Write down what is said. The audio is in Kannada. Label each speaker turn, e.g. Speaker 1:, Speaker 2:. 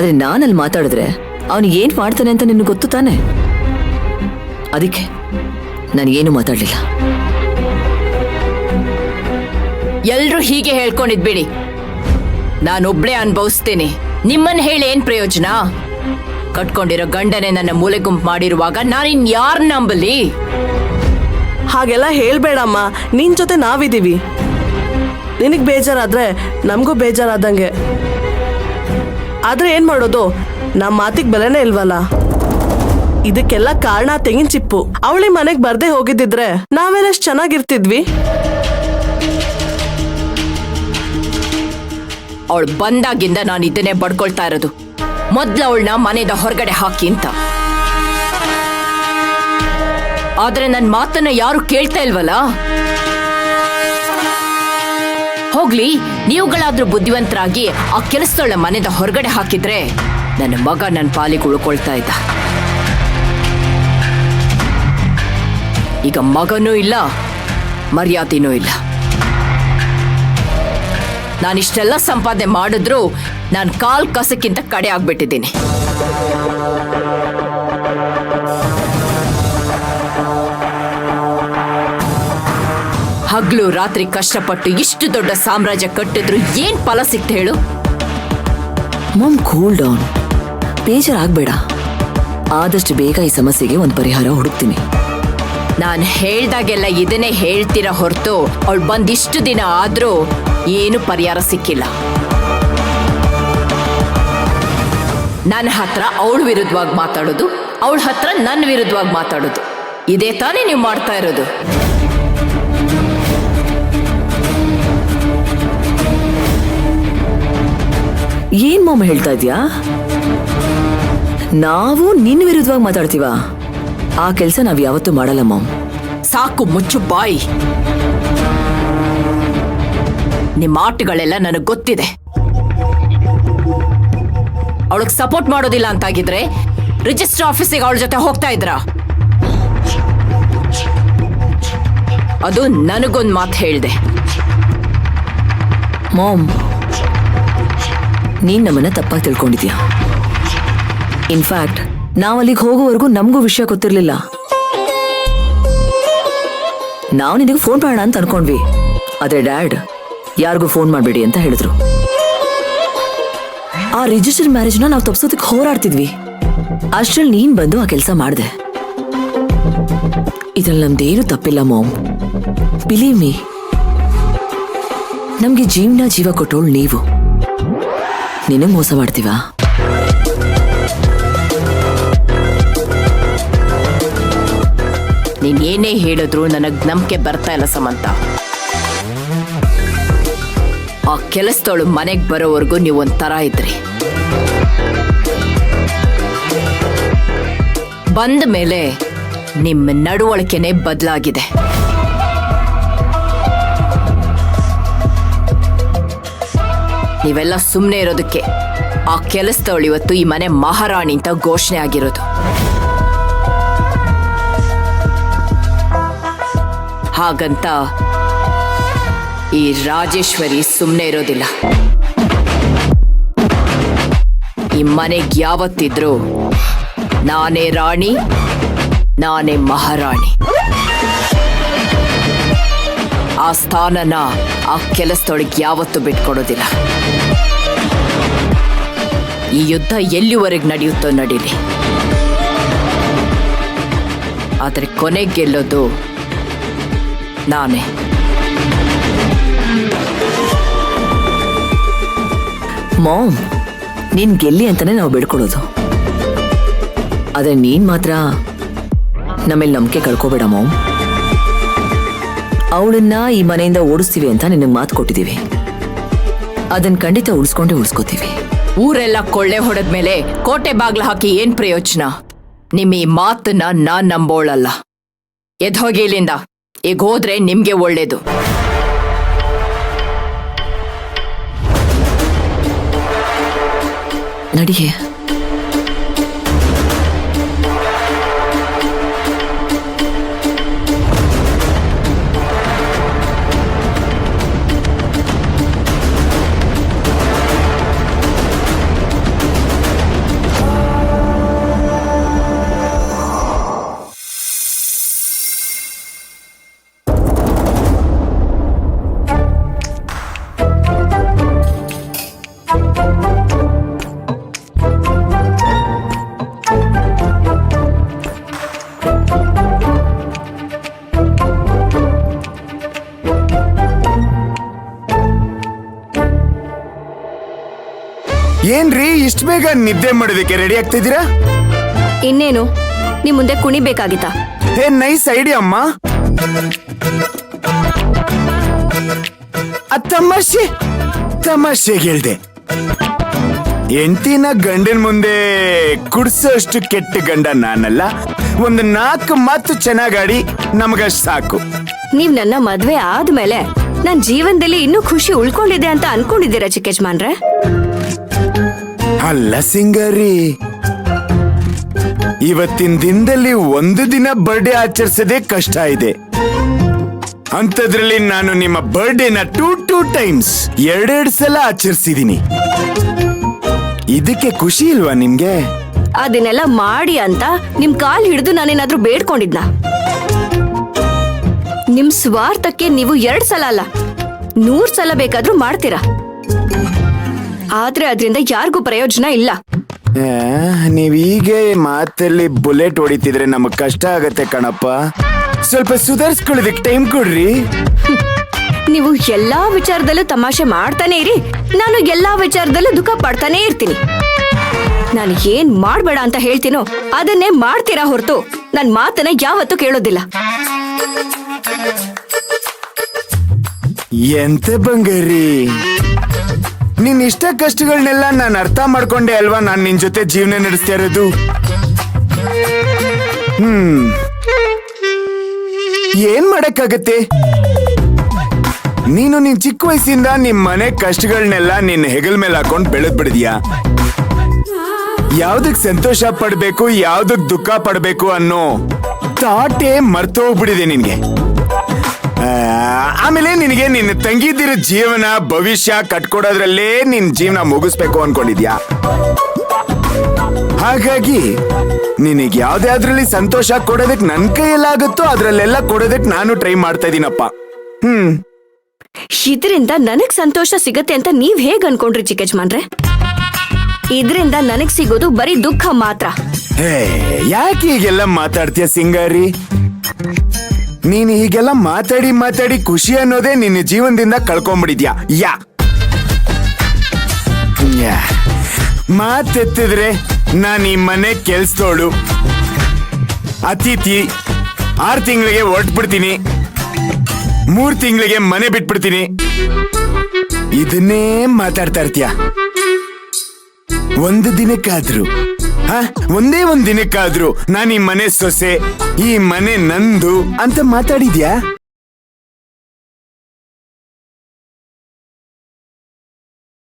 Speaker 1: ಆದ್ರೆ ನಾನಲ್ಲಿ ಮಾತಾಡಿದ್ರೆ ಅವನು ಏನ್ ಮಾಡ್ತಾನೆ ಅಂತ ನಿನ್ಗೆ ಗೊತ್ತು ತಾನೆ. ಅದಕ್ಕೆ ನಾನು ಏನು ಮಾತಾಡ್ಲಿಲ್ಲ.
Speaker 2: ಎಲ್ರೂ ಹೀಗೆ ಹೇಳ್ಕೊಂಡಿದ್ಬಿಡಿ, ನಾನೊಬ್ಳೇ ಅನುಭವಿಸ್ತೀನಿ. ನಿಮ್ಮನ್ನ ಹೇಳಿ ಏನ್ ಪ್ರಯೋಜನ? ಕಟ್ಕೊಂಡಿರೋ ಗಂಡನೇ ನನ್ನ ಮೂಲೆ ಗುಂಪು ಮಾಡಿರುವಾಗ ನಾನಿನ್ ಯಾರ್ ನಂಬಲಿ?
Speaker 3: ಹಾಗೆಲ್ಲ ಹೇಳ್ಬೇಡಮ್ಮ, ನಿನ್ ಜೊತೆ ನಾವಿದೀವಿ. ನಿನಗ್ ಬೇಜಾರಾದ್ರೆ ನಮಗೂ ಬೇಜಾರಾದಂಗೆ. ಆದ್ರೆ ಏನ್ ಮಾಡೋದು, ನಮ್ಮ ಮಾತಿಗೆ ಬೆಲೆನೇ ಇಲ್ವಲ್ಲ. ಇದಕ್ಕೆಲ್ಲ ಕಾರಣ ತೆಂಗಿನ ಚಿಪ್ಪು. ಅವಳಿ ಮನೆಗ್ ಬರ್ದೇ ಹೋಗಿದ್ದಿದ್ರೆ ನಾವೆಲ್ಲ ಎಷ್ಟು ಚೆನ್ನಾಗಿರ್ತಿದ್ವಿ.
Speaker 2: ಅವಳು ಬಂದಾಗಿಂದ ನಾನು ಇದನ್ನೇ ಬಡ್ಕೊಳ್ತಾ ಇರೋದು, ಮೊದ್ಲು ಅವಳನ್ನ ಮನೆಯಿಂದ ಹೊರಗಡೆ ಹಾಕಿ ಅಂತ. ಆದ್ರೆ ನನ್ನ ಮಾತನ್ನ ಯಾರು ಕೇಳ್ತಾ ಇಲ್ವಲ್ಲ. ಹೋಗ್ಲಿ, ನೀವುಗಳಾದ್ರೂ ಬುದ್ಧಿವಂತರಾಗಿ ಆ ಕೆಲಸದವಳ ಮನೆಯಿಂದ ಹೊರಗಡೆ ಹಾಕಿದ್ರೆ ನನ್ನ ಮಗ ನನ್ನ ಪಾಲಿಗೆ ಉಳ್ಕೊಳ್ತಾ ಇದ್ದ. ಈಗ ಮಗನೂ ಇಲ್ಲ, ಮರ್ಯಾದೆನೂ ಇಲ್ಲ. ನಾನಿಷ್ಟೆಲ್ಲ ಸಂಪಾದನೆ ಮಾಡಿದ್ರು ನಾನು ಕಾಲ್ ಕಸಕ್ಕಿಂತ ಕಡೆ ಆಗ್ಬಿಟ್ಟಿದ್ದೀನಿ. ಹಗ್ಲು ರಾತ್ರಿ ಕಷ್ಟಪಟ್ಟು ಇಷ್ಟು ದೊಡ್ಡ ಸಾಮ್ರಾಜ್ಯ ಕಟ್ಟಿದ್ರು ಏನ್ ಫಲ ಸಿಕ್ತ ಹೇಳು?
Speaker 1: ಮಾಮ್, ಕೂಲ್ ಡೌನ್, ಬೇಜಾರಾಗ್ಬೇಡ. ಆದಷ್ಟು ಬೇಗ ಈ ಸಮಸ್ಯೆಗೆ ಒಂದು ಪರಿಹಾರ ಹುಡುಕ್ತೀನಿ.
Speaker 2: ನಾನು ಹೇಳ್ದಾಗೆಲ್ಲ ಇದನ್ನೇ ಹೇಳ್ತೀರ ಹೊರತು ಅವಳು ಬಂದಿಷ್ಟು ದಿನ ಆದ್ರೂ ಏನು ಪರಿಹಾರ ಸಿಕ್ಕಿಲ್ಲ. ನನ್ನ ಹತ್ರ ಅವಳ ವಿರುದ್ಧವಾಗಿ ಮಾತಾಡೋದು, ಅವಳ ಹತ್ರ ನನ್ನ ವಿರುದ್ಧವಾಗಿ ಮಾತಾಡೋದು, ಇದೇ ತಾನೇ ನೀವು ಮಾಡ್ತಾ ಇರೋದು.
Speaker 1: ಏನ್ ಮಾಮ ಹೇಳ್ತಾ ಇದ್ಯಾ? ನಾವು ನಿನ್ನ ವಿರುದ್ಧವಾಗಿ ಮಾತಾಡ್ತೀವ? ಆ ಕೆಲಸ ನಾವ್ ಯಾವತ್ತೂ ಮಾಡಲ್ಲ ಮಾಮ್.
Speaker 2: ಸಾಕು, ಮುಚ್ಚು ಬಾಯಿ. ನಿಮ್ಮ ಆಟಗಳೆಲ್ಲ ನನಗೆ ಗೊತ್ತಿದೆ. ಅವಳಿಗೆ ಸಪೋರ್ಟ್ ಮಾಡೋದಿಲ್ಲ ಅಂತಾಗಿದ್ರೆ ರಿಜಿಸ್ಟರ್ ಆಫೀಸಿಗೆ ಅವಳ ಜೊತೆ ಹೋಗ್ತಾ ಇದ್ರ? ಅದು ನನಗೊಂದು ಮಾತು ಹೇಳಿದೆ.
Speaker 1: ಮಾಮ್, ನೀನ್ ನಮ್ಮನ್ನ ತಪ್ಪಾಗಿ ತಿಳ್ಕೊಂಡಿದ್ಯಾ. ಇನ್ಫ್ಯಾಕ್ಟ್ ನಾವ್ ಅಲ್ಲಿಗೆ ಹೋಗೋವರೆಗೂ ನಮಗೂ ವಿಷಯ ಗೊತ್ತಿರ್ಲಿಲ್ಲ. ನಾವು ನಿನಗೆ ಫೋನ್ ಮಾಡೋಣ ಅಂತ ಅನ್ಕೊಂಡ್ವಿ. ಆದ್ರೆ ಡ್ಯಾಡ್ ಯಾರಿಗೂ ಫೋನ್ ಮಾಡಬೇಡಿ ಅಂತ ಹೇಳಿದ್ರು. ಆ ರಿಜಿಸ್ಟರ್ ಮ್ಯಾರೇಜ್ನ ನಾವು ತಪ್ಸೋದಕ್ಕೆ ಹೋರಾಡ್ತಿದ್ವಿ. ಅಷ್ಟ್ರಲ್ಲಿ ನೀನ್ ಬಂದು ಆ ಕೆಲಸ ಮಾಡಿದೆ. ಇದ್ರಲ್ಲಿ ನಮ್ದೇನು ತಪ್ಪಿಲ್ಲ ಮಾಮ್, ಬಿಲೀವ್ ಮೀ. ನಮ್ಗೆ ಜೀವ ಕೊಟ್ಟೋಳು ನೀವು. ನಿನಗೆ ಮೋಸ ಮಾಡ್ತೀವಾ?
Speaker 2: ನೀನ್ ಏನೇ ಹೇಳಿದ್ರು ನನಗ್ ನಂಬಿಕೆ ಬರ್ತಾ ಇಲ್ಲ ಸಮಂತ. ಆ ಕೆಲಸದವಳು ಮನೆಗ್ ಬರೋವರೆಗೂ ನೀವೊಂಥರ ಇದ್ರಿ. ಬಂದ ಮೇಲೆ ನಿಮ್ಮ ನಡವಳಿಕೆನೆ ಬದಲಾಗಿದೆ. ನೀವೆಲ್ಲ ಸುಮ್ಮನೆ ಇರೋದಕ್ಕೆ ಆ ಕೆಲಸದವಳು ಇವತ್ತು ಈ ಮನೆ ಮಹಾರಾಣಿ ಅಂತ ಘೋಷಣೆ ಆಗಿರೋದು. ಹಾಗಂತ ಈ ರಾಜೇಶ್ವರಿ ಸುಮ್ಮನೆ ಇರೋದಿಲ್ಲ. ಈ ಮನೆಗೆ ಯಾವತ್ತಿದ್ರು ನಾನೇ ರಾಣಿ, ನಾನೇ ಮಹಾರಾಣಿ. ಆ ಸ್ಥಾನನ ಆ ಕೆಲಸದೊಳಗೆ ಯಾವತ್ತೂ ಬಿಟ್ಕೊಡೋದಿಲ್ಲ. ಈ ಯುದ್ಧ ಎಲ್ಲಿವರೆಗೆ ನಡೆಯುತ್ತೋ ನಡೀಲಿ, ಆದರೆ ಕೊನೆಗೆ ಗೆಲ್ಲೋದು ನಾನೇ.
Speaker 1: ಮಾಮ್, ನೀನ್ ಗೆಲ್ಲಿ ಅಂತಾನೆ ನಾವು ಬೇಡ್ಕೊಳ್ಳೋದು. ಆದ್ರೆ ನೀನ್ ಮಾತ್ರ ನಮ್ಮೇಲೆ ನಂಬಿಕೆ ಕಳ್ಕೋಬೇಡ ಮಾಮ್. ಅವಳನ್ನ ಈ ಮನೆಯಿಂದ ಓಡಿಸ್ತೀವಿ ಅಂತ ನಿನಗೆ ಮಾತು ಕೊಟ್ಟಿದ್ದೀವಿ. ಅದನ್ನ ಖಂಡಿತ ಉಳಿಸ್ಕೋತೀವಿ.
Speaker 2: ಊರೆಲ್ಲ ಕೊಳ್ಳೆ ಹೊಡೆದ್ಮೇಲೆ ಕೋಟೆ ಬಾಗ್ಲ ಹಾಕಿ ಏನ್ ಪ್ರಯೋಜನ? ನಿಮ್ಮ ಈ ಮಾತನ್ನ ನಾನ್ ನಂಬೋಳಲ್ಲ. ಎದ್ಹೋಗಿ ಇಲ್ಲಿಂದ. ಈಗ ಹೋದ್ರೆ ನಿಮ್ಗೆ ಒಳ್ಳೇದು.
Speaker 1: ನಡಿಗೆ.
Speaker 4: ಏನ್ರಿ ಇಷ್ಟ ಬೇಗ ನಿದ್ದೆ ಮಾಡೋದಕ್ಕೆ ರೆಡಿ ಆಗ್ತಿದ್ದೀರಾ?
Speaker 5: ಇನ್ನೇನು ನಿಮ್ ಮುಂದೆ ಕುಣಿಬೇಕಾಗಿತ್ತ?
Speaker 4: ಏ ನೈಸ್ ಐಡಿಯಾ ಅಮ್ಮ. ತಮಾಷೆಗೆ ಹೇಳ್ದೆ. ಹೆಂಡತಿನ ಗಂಡನ ಮುಂದೆ ಕುಡ್ಸೋಷ್ಟು ಕೆಟ್ಟ ಗಂಡ ನಾನಲ್ಲ. ಒಂದು 4 ಮಾತು ಚೆನ್ನಾಗಾಡಿ ನಮಗಷ್ಟು ಸಾಕು.
Speaker 5: ನೀವ್ ನನ್ನ ಮದ್ವೆ ಆದ್ಮೇಲೆ ನನ್ ಜೀವನದಲ್ಲಿ ಇನ್ನೂ ಖುಷಿ ಉಳ್ಕೊಂಡಿದೆ ಅಂತ ಅನ್ಕೊಂಡಿದ್ದೀರಾ ಚಿಕ್ಕೇಜ್ಮಾನ್ರೆ?
Speaker 4: ಅಲ್ಲ ಸಿಂಗರಿ, ಇವತ್ತಿನ ದಿನದಲ್ಲಿ ಒಂದು ದಿನ ಬರ್ಡೇ ಆಚರಿಸೋದೇ ಕಷ್ಟ ಇದೆ. ಅಂಥದ್ರಲ್ಲಿ ನಾನು ನಿಮ್ಮ ಬರ್ಡೇನ 2 ಟೈಮ್ಸ್ 2 ಸಲ ಆಚರಿಸಿದೀನಿ. ಇದಕ್ಕೆ ಖುಷಿ ಇಲ್ವಾ ನಿಮ್ಗೆ?
Speaker 5: ಅದನ್ನೆಲ್ಲ ಮಾಡಿ ಅಂತ ನಿಮ್ ಕಾಲ್ ಹಿಡಿದು ನಾನೇನಾದ್ರೂ ಬೇಡ್ಕೊಂಡಿದ್ನ? ನಿಮ್ ಸ್ವಾರ್ಥಕ್ಕೆ ನೀವು 2 ಸಲ ಅಲ್ಲ 100 ಸಲ ಬೇಕಾದ್ರೂ ಮಾಡ್ತೀರಾ. ಆದ್ರೆ ಅದರಿಂದ ಯಾರಿಗೂ ಪ್ರಯೋಜನ ಇಲ್ಲ.
Speaker 4: ನೀವ್ ಹೀಗೆ ಮಾತಲ್ಲಿ ಬುಲೆಟ್ ಹೊಡಿತಿದ್ರೆ ನಮಗ್ ಕಷ್ಟ ಆಗತ್ತೆ ಕಣಪ್ಪ. ಸ್ವಲ್ಪ ಸುಧಾರಿಸ್ಕೊಳ್ಳೋದಕ್ಕೆ ಟೈಮ್ ಕೊಡ್ರಿ.
Speaker 5: ನೀವು ಎಲ್ಲಾ ವಿಚಾರದಲ್ಲೂ ತಮಾಷೆ ಮಾಡ್ತಾನೆ ಇರಿ, ನಾನು ಎಲ್ಲಾ ವಿಚಾರದಲ್ಲೂ ದುಃಖ ಪಡ್ತಾನೆ ಇರ್ತೀನಿ. ನಾನು ಏನ್ ಮಾಡ್ಬೇಡ ಅಂತ ಹೇಳ್ತೀನೋ ಅದನ್ನೇ ಮಾಡ್ತೀರಾ ಹೊರತು ನನ್ ಮಾತನ್ನ ಯಾವತ್ತೂ ಕೇಳೋದಿಲ್ಲ.
Speaker 4: ಎಂತ ಬಂಗಾರಿ, ನಿನ್ ಇಷ್ಟ ಕಷ್ಟಗಳನ್ನೆಲ್ಲ ನಾನು ಅರ್ಥ ಮಾಡ್ಕೊಂಡೆ ಅಲ್ವಾ ನಾನ್ ನಿನ್ ಜೊತೆ ಜೀವನ ನಡೆಸ್ತಾ ಇರೋದು. ಏನ್ ಮಾಡಕ್ಕಾಗತ್ತೆ? ನೀನು ನಿನ್ ಚಿಕ್ಕ ವಯಸ್ಸಿಂದ ನಿಮ್ ಮನೆ ಕಷ್ಟಗಳನ್ನೆಲ್ಲ ನಿನ್ ಹೆಗಲ್ ಮೇಲೆ ಹಾಕೊಂಡ್ ಬೆಳೆದ್ ಬಿಡಿದ್ಯಾ. ಯಾವ್ದಕ್ ಸಂತೋಷ ಪಡ್ಬೇಕು, ಯಾವ್ದಕ್ ದುಃಖ ಪಡ್ಬೇಕು ಅನ್ನೋ ತಾಟೆ ಮರ್ತೋಗ್ಬಿಡಿದೆ ನಿನ್ಗೆ. ಆಮೇಲೆ ನಿನಗೆ ನಿನ್ನ ತಂಗಿದಿರ ಜೀವನ ಭವಿಷ್ಯ ಕಟ್ಕೊಡೋದ್ರಲ್ಲೇ ನಿನ್ ಜೀವನ ಮುಗಿಸ್ಬೇಕು ಅನ್ಕೊಂಡಿದ್ಯಾ. ಹಾಗಾಗಿ ನಿನಗೆ ಯಾವ್ದಾದ್ರಲ್ಲಿ ಸಂತೋಷ ಕೊಡೋದಕ್ ನನ್ ಕೈಯಲ್ಲಾಗುತ್ತೋ ಅದ್ರಲ್ಲೆಲ್ಲ ಕೊಡೋದಕ್ ನಾನು ಟ್ರೈ ಮಾಡ್ತಾ ಇದೀನಪ್ಪ.
Speaker 5: ಇದರಿಂದ ನನಗ್ ಸಂತೋಷ ಸಿಗತ್ತೆ ಅಂತ ನೀವ್ ಹೇಗ್ ಅನ್ಕೊಂಡ್ರಿ ಚಿಕ್ಕೇಜ್ಮಾನ್ರೆ? ಇದ್ರಿಂದ ನನಗ್ ಸಿಗೋದು ಬರೀ ದುಃಖ ಮಾತ್ರ.
Speaker 4: ಯಾಕೆ ಹೀಗೆಲ್ಲ ಮಾತಾಡ್ತೀಯ ಸಿಂಗಾರಿ? ನೀನು ಹೀಗೆಲ್ಲ ಮಾತಾಡಿ ಖುಷಿ ಅನ್ನೋದೇ ನಿನ್ನ ಜೀವನದಿಂದ ಕಳ್ಕೊಂಡ್ಬಿಡಿದ್ಯಾ. ಮಾತೆತ್ತಿದ್ರೆ ನಾನು ಈ ಮನೆ ಕೆಲ್ಸದೋಳು ಅತಿಥಿ. 6 ತಿಂಗಳಿಗೆ ಹೊರಟ್ಬಿಡ್ತೀನಿ, 3 ತಿಂಗಳಿಗೆ ಮನೆ ಬಿಟ್ಬಿಡ್ತೀನಿ. ಇದನ್ನೇ ಮಾತಾಡ್ತಾ ಇರ್ತೀಯ. ಒಂದೇ ಒಂದ್ ದಿನಕ್ಕಾದ್ರೂ ನಾನು ಈ ಮನೆ ಸೊಸೆ, ಈ ಮನೆ ನಂದು ಅಂತ ಮಾತಾಡಿದ್ಯಾ?